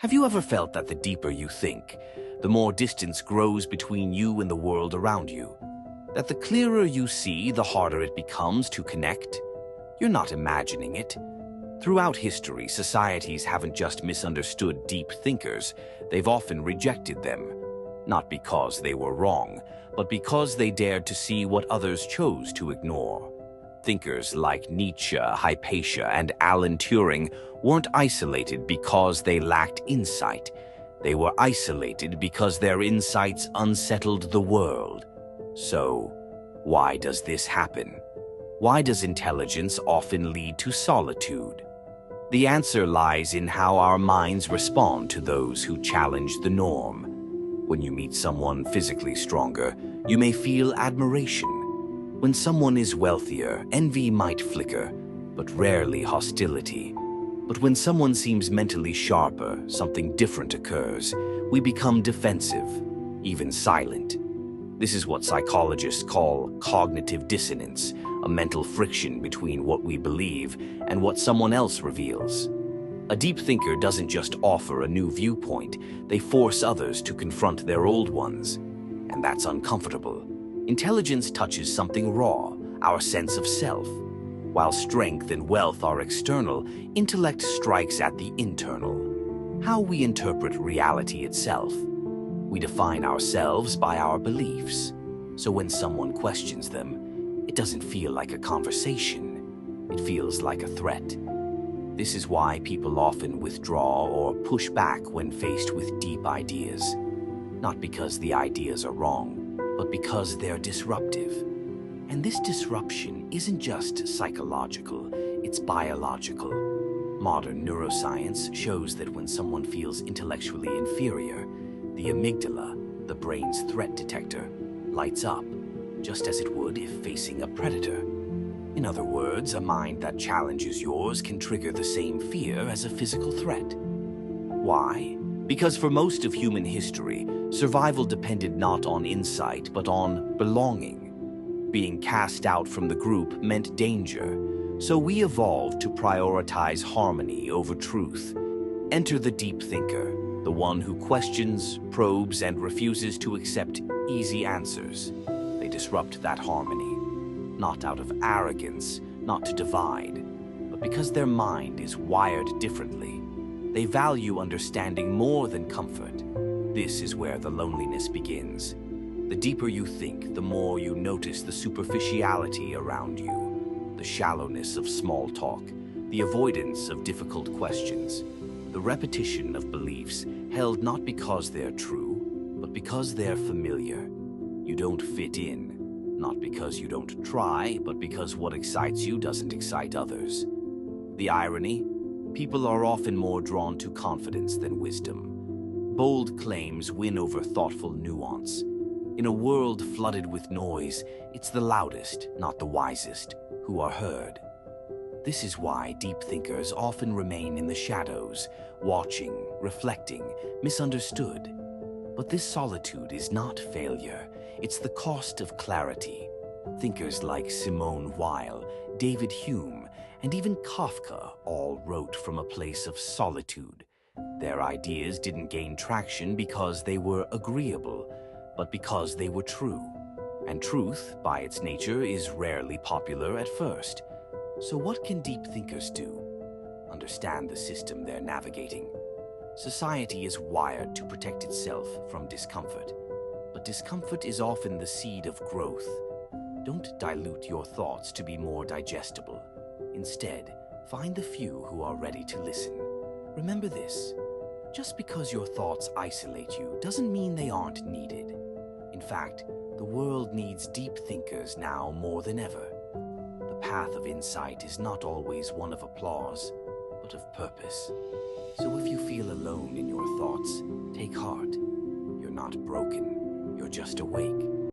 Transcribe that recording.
Have you ever felt that the deeper you think, the more distance grows between you and the world around you? That the clearer you see, the harder it becomes to connect? You're not imagining it. Throughout history, societies haven't just misunderstood deep thinkers, they've often rejected them. Not because they were wrong, but because they dared to see what others chose to ignore. Thinkers like Nietzsche, Hypatia, and Alan Turing weren't isolated because they lacked insight. They were isolated because their insights unsettled the world. So, why does this happen? Why does intelligence often lead to solitude? The answer lies in how our minds respond to those who challenge the norm. When you meet someone physically stronger, you may feel admiration. When someone is wealthier, envy might flicker, but rarely hostility. But when someone seems mentally sharper, something different occurs. We become defensive, even silent. This is what psychologists call cognitive dissonance, a mental friction between what we believe and what someone else reveals. A deep thinker doesn't just offer a new viewpoint, they force others to confront their old ones. And that's uncomfortable. Intelligence touches something raw, our sense of self. While strength and wealth are external, intellect strikes at the internal. How we interpret reality itself. We define ourselves by our beliefs. So when someone questions them, it doesn't feel like a conversation. It feels like a threat. This is why people often withdraw or push back when faced with deep ideas. Not because the ideas are wrong, but because they're disruptive. And this disruption isn't just psychological, it's biological. Modern neuroscience shows that when someone feels intellectually inferior, the amygdala, the brain's threat detector, lights up, just as it would if facing a predator. In other words, a mind that challenges yours can trigger the same fear as a physical threat. Why? Because for most of human history, survival depended not on insight, but on belonging. Being cast out from the group meant danger, so we evolved to prioritize harmony over truth. Enter the deep thinker, the one who questions, probes, and refuses to accept easy answers. They disrupt that harmony, not out of arrogance, not to divide, but because their mind is wired differently. They value understanding more than comfort. This is where the loneliness begins. The deeper you think, the more you notice the superficiality around you, the shallowness of small talk, the avoidance of difficult questions, the repetition of beliefs held not because they're true, but because they're familiar. You don't fit in, not because you don't try, but because what excites you doesn't excite others. The irony? People are often more drawn to confidence than wisdom. Bold claims win over thoughtful nuance. In a world flooded with noise, it's the loudest, not the wisest, who are heard. This is why deep thinkers often remain in the shadows, watching, reflecting, misunderstood. But this solitude is not failure, it's the cost of clarity. Thinkers like Simone Weil, David Hume, and even Kafka all wrote from a place of solitude. Their ideas didn't gain traction because they were agreeable, but because they were true. And truth, by its nature, is rarely popular at first. So what can deep thinkers do? Understand the system they're navigating. Society is wired to protect itself from discomfort, but discomfort is often the seed of growth. Don't dilute your thoughts to be more digestible. Instead, find the few who are ready to listen. Remember this, just because your thoughts isolate you doesn't mean they aren't needed. In fact, the world needs deep thinkers now more than ever. The path of insight is not always one of applause, but of purpose. So if you feel alone in your thoughts, take heart. You're not broken, you're just awake.